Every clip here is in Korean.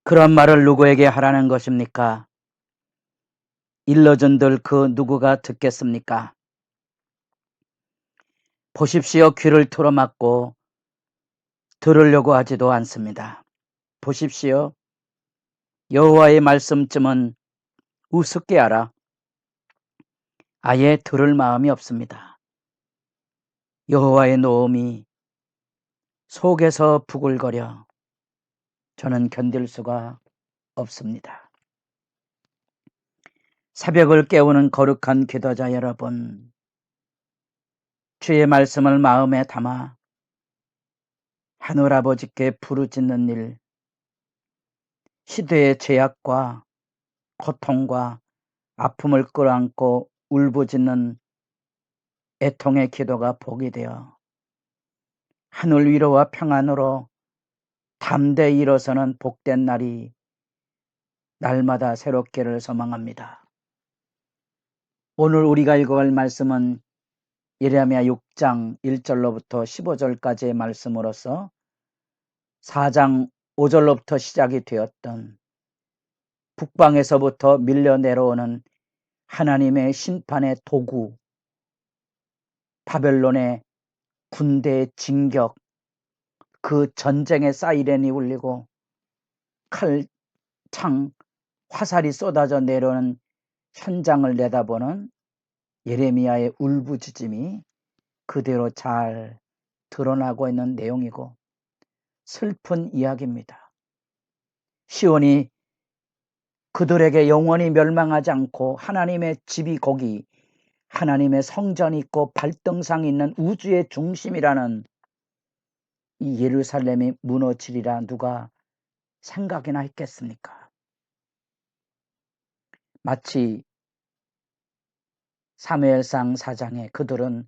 그런 말을 누구에게 하라는 것입니까? 일러준들 그 누구가 듣겠습니까? 보십시오. 귀를 틀어막고 들으려고 하지도 않습니다. 보십시오. 여호와의 말씀쯤은 우습게 알아 아예 들을 마음이 없습니다. 여호와의 노음이 속에서 부글거려 저는 견딜 수가 없습니다. 새벽을 깨우는 거룩한 기도자 여러분, 주의 말씀을 마음에 담아 하늘아버지께 부르짖는 일, 시대의 죄악과 고통과 아픔을 끌어안고 울부짖는 애통의 기도가 복이 되어 하늘 위로와 평안으로 담대히 일어서는 복된 날이 날마다 새롭기를 소망합니다. 오늘 우리가 읽어갈 말씀은 예레미야 6장 1절로부터 15절까지의 말씀으로서 4장 5절로부터 시작이 되었던 북방에서부터 밀려 내려오는 하나님의 심판의 도구, 바벨론의 군대의 진격, 그 전쟁의 사이렌이 울리고 칼, 창, 화살이 쏟아져 내려오는 현장을 내다보는 예레미야의 울부짖음이 그대로 잘 드러나고 있는 내용이고 슬픈 이야기입니다. 시온이 그들에게 영원히 멸망하지 않고 하나님의 집이 거기 하나님의 성전이 있고 발등상이 있는 우주의 중심이라는 이 예루살렘이 무너지리라 누가 생각이나 했겠습니까? 마치 사무엘상 4장에 그들은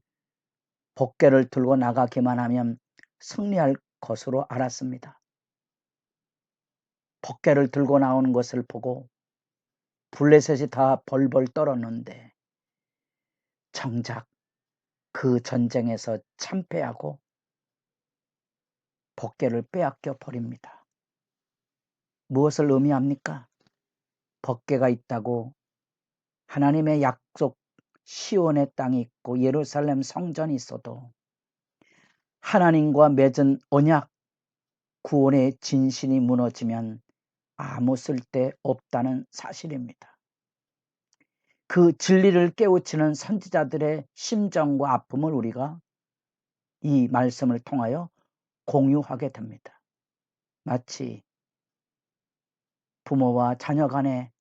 법궤를 들고 나가기만 하면 승리할 것으로 알았습니다. 법궤를 들고 나오는 것을 보고 블레셋이 다 벌벌 떨었는데 정작 그 전쟁에서 참패하고 법궤를 빼앗겨 버립니다. 무엇을 의미합니까? 법궤가 있다고 하나님의 약속 시온의 땅이 있고 예루살렘 성전이 있어도 하나님과 맺은 언약 구원의 진실이 무너지면 아무 쓸데 없다는 사실입니다. 그 진리를 깨우치는 선지자들의 심정과 아픔을 우리가 이 말씀을 통하여 공유하게 됩니다. 마치 부모와 자녀 간에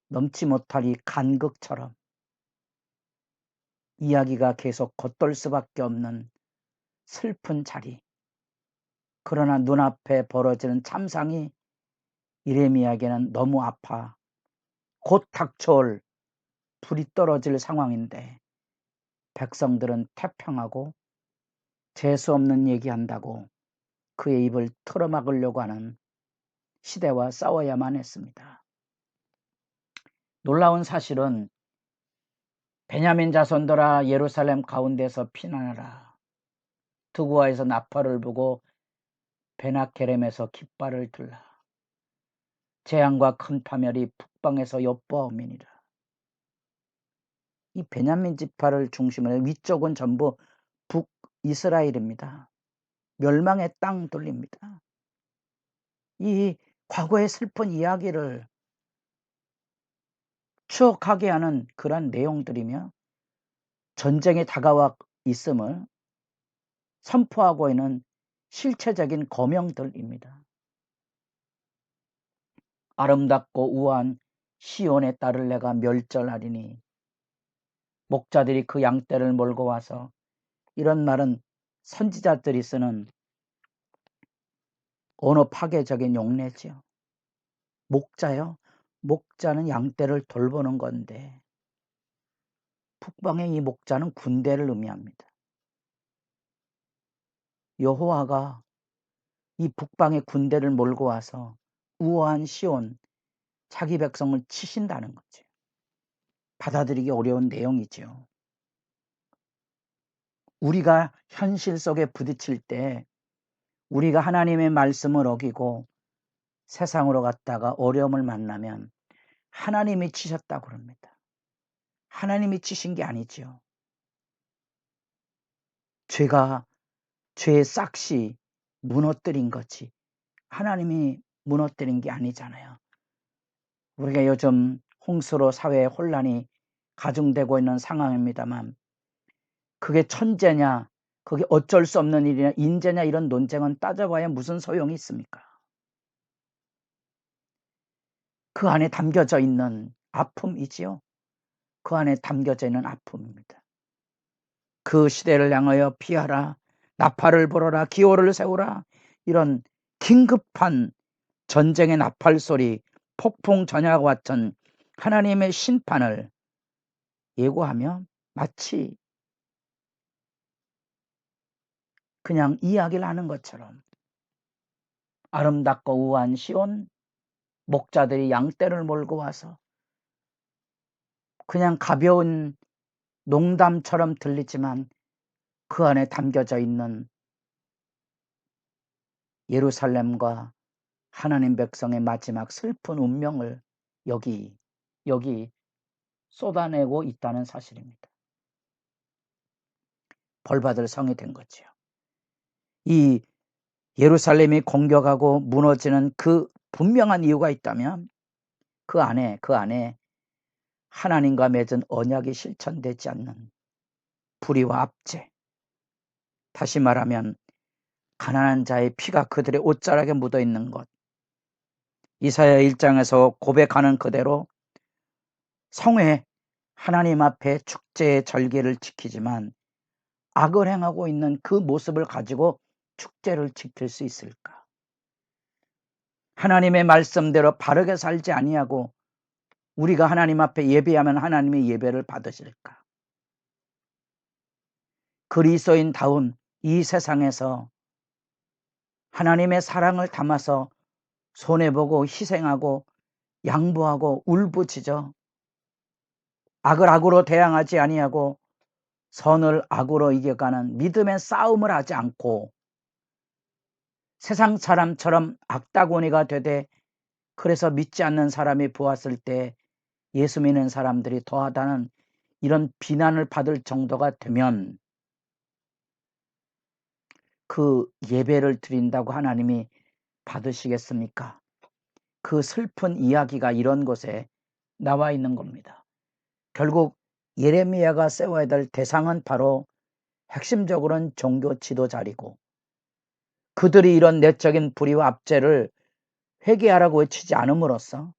넘지 못할 이 간극처럼 이야기가 계속 겉돌 수밖에 없는 슬픈 자리. 그러나 눈앞에 벌어지는 참상이 예레미야에게는 너무 아파 곧 닥쳐올 불이 떨어질 상황인데 백성들은 태평하고 재수없는 얘기한다고 그의 입을 틀어막으려고 하는 시대와 싸워야만 했습니다. 놀라운 사실은 베냐민 자손들아 예루살렘 가운데서 피난하라. 두구아에서 나팔을 부고 베나케렘에서 깃발을 들라. 재앙과 큰 파멸이 북방에서 엿보아오미니라. 이 베냐민 지파를 중심으로 위쪽은 전부 북이스라엘입니다. 멸망의 땅들입니다. 이 과거의 슬픈 이야기를 추억하게 하는 그런 내용들이며 전쟁이 다가와 있음을 선포하고 있는 실체적인 거명들입니다. 아름답고 우아한 시온의 딸을 내가 멸절하리니 목자들이 그 양떼를 몰고 와서 이런 말은 선지자들이 쓰는 언어 파괴적인 용례지요. 목자요? 목자는 양떼를 돌보는 건데 북방의 이 목자는 군대를 의미합니다. 여호와가 이 북방의 군대를 몰고 와서 우아한 시온 자기 백성을 치신다는 거죠. 받아들이기 어려운 내용이죠. 우리가 현실 속에 부딪힐 때 우리가 하나님의 말씀을 어기고 세상으로 갔다가 어려움을 만나면 하나님이 치셨다고 그럽니다. 하나님이 치신 게 아니죠. 죄의 싹시 무너뜨린 거지 하나님이 무너뜨린 게 아니잖아요. 우리가 요즘 홍수로 사회에 혼란이 가중되고 있는 상황입니다만 그게 천재냐, 그게 어쩔 수 없는 일이냐, 인재냐 이런 논쟁은 따져봐야 무슨 소용이 있습니까? 그 안에 담겨져 있는 아픔이지요. 그 안에 담겨져 있는 아픔입니다. 그 시대를 향하여 피하라, 나팔을 불어라, 기호를 세우라 이런 긴급한 전쟁의 나팔 소리, 폭풍 전야와 같은 하나님의 심판을 예고하며 마치 그냥 이야기를 하는 것처럼 아름답고 우아한 시온, 목자들이 양떼를 몰고 와서 그냥 가벼운 농담처럼 들리지만 그 안에 담겨져 있는 예루살렘과 하나님 백성의 마지막 슬픈 운명을 여기 쏟아내고 있다는 사실입니다. 벌받을 성이 된 거죠. 이 예루살렘이 공격하고 무너지는 그 분명한 이유가 있다면 그 안에 하나님과 맺은 언약이 실천되지 않는 불의와 압제, 다시 말하면 가난한 자의 피가 그들의 옷자락에 묻어있는 것, 이사야 1장에서 고백하는 그대로 성회 하나님 앞에 축제의 절기를 지키지만 악을 행하고 있는 그 모습을 가지고 축제를 지킬 수 있을까? 하나님의 말씀대로 바르게 살지 아니하고 우리가 하나님 앞에 예배하면 하나님의 예배를 받으실까? 그리스도인다운 이 세상에서 하나님의 사랑을 담아서 손해보고 희생하고 양보하고 울부짖어 악을 악으로 대항하지 아니하고 선을 악으로 이겨가는 믿음의 싸움을 하지 않고 세상 사람처럼 악다구니가 되되 그래서 믿지 않는 사람이 보았을 때 예수 믿는 사람들이 더하다는 이런 비난을 받을 정도가 되면 그 예배를 드린다고 하나님이 받으시겠습니까? 그 슬픈 이야기가 이런 곳에 나와 있는 겁니다. 결국 예레미야가 세워야 될 대상은 바로 핵심적으로는 종교 지도자리고 그들이 이런 내적인 불의와 압제를 회개하라고 외치지 않음으로써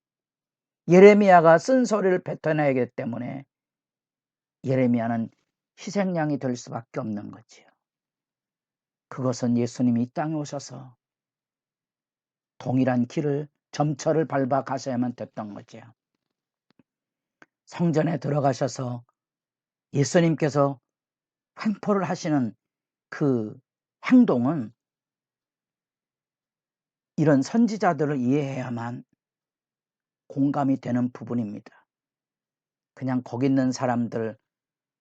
예레미야가 쓴소리를 뱉어내야 하기 때문에 예레미야는 희생양이 될 수밖에 없는 거지요. 그것은 예수님이 이 땅에 오셔서 동일한 길을 점철을 밟아 가셔야만 됐던 거죠. 성전에 들어가셔서 예수님께서 횡포를 하시는 그 행동은 이런 선지자들을 이해해야만 공감이 되는 부분입니다. 그냥 거기 있는 사람들,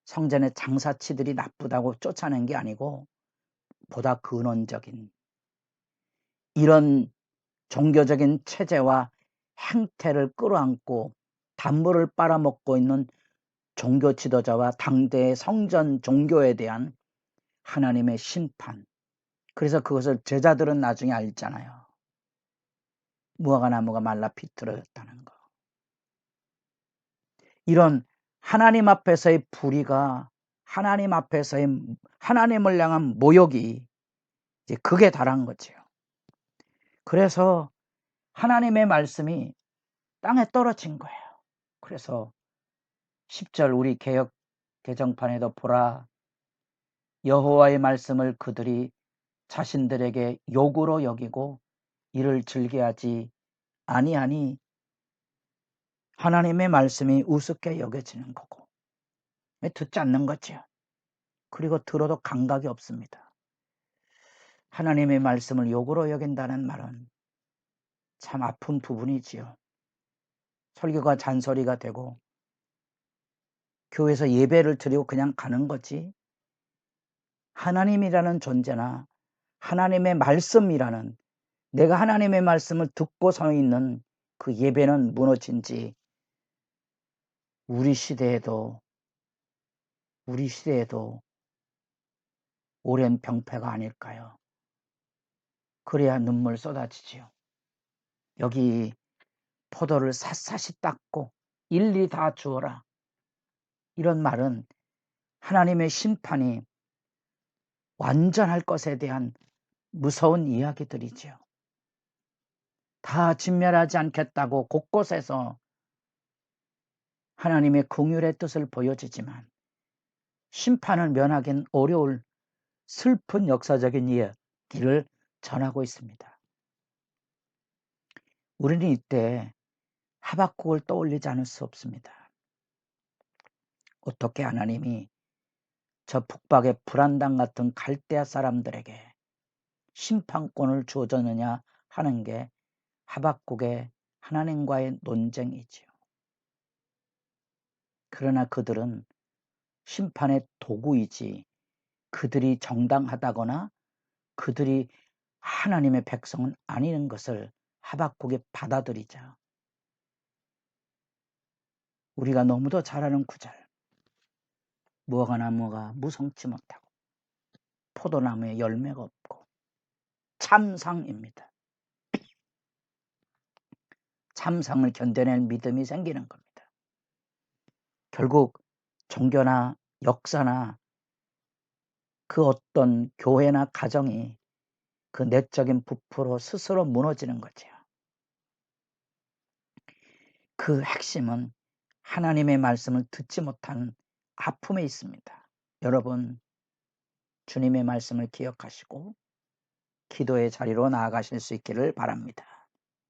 성전의 장사치들이 나쁘다고 쫓아낸 게 아니고 보다 근원적인 이런 종교적인 체제와 행태를 끌어안고 단물을 빨아먹고 있는 종교 지도자와 당대의 성전 종교에 대한 하나님의 심판. 그래서 그것을 제자들은 나중에 알잖아요. 무화과 나무가 말라 비틀어졌다는 거. 이런 하나님 앞에서의 불의가 하나님 앞에서의 하나님을 향한 모욕이 이제 극에 달한 거죠. 그래서 하나님의 말씀이 땅에 떨어진 거예요. 그래서 10절 우리 개역 개정판에도 보라 여호와의 말씀을 그들이 자신들에게 욕으로 여기고 이를 즐겨하지 아니하니 하나님의 말씀이 우습게 여겨지는 거고 듣지 않는 거죠. 그리고 들어도 감각이 없습니다. 하나님의 말씀을 욕으로 여긴다는 말은 참 아픈 부분이지요. 설교가 잔소리가 되고 교회에서 예배를 드리고 그냥 가는 거지 하나님이라는 존재나 하나님의 말씀이라는 내가 하나님의 말씀을 듣고 서 있는 그 예배는 무너진 지 우리 시대에도 오랜 병폐가 아닐까요? 그래야 눈물 쏟아지지요. 여기 포도를 샅샅이 닦고 일일이 다 주어라. 이런 말은 하나님의 심판이 완전할 것에 대한 무서운 이야기들이지요. 다 진멸하지 않겠다고 곳곳에서 하나님의 긍휼의 뜻을 보여주지만 심판을 면하기는 어려울 슬픈 역사적인 이야기를 전하고 있습니다. 우리는 이때 하박국을 떠올리지 않을 수 없습니다. 어떻게 하나님이 저 북박의 불안당 같은 갈대아 사람들에게 심판권을 주어졌느냐 하는 게 하박국의 하나님과의 논쟁이지요. 그러나 그들은 심판의 도구이지 그들이 정당하다거나 그들이 하나님의 백성은 아닌 것을 하박국이 받아들이자. 우리가 너무도 잘 아는 구절. 무화과 나무가 무성치 못하고 포도나무에 열매가 없고 참상입니다. 참상을 견뎌낼 믿음이 생기는 겁니다. 결국 종교나 역사나 그 어떤 교회나 가정이 그 내적인 부풀어 스스로 무너지는 거죠. 그 핵심은 하나님의 말씀을 듣지 못한 아픔에 있습니다. 여러분, 주님의 말씀을 기억하시고 기도의 자리로 나아가실 수 있기를 바랍니다.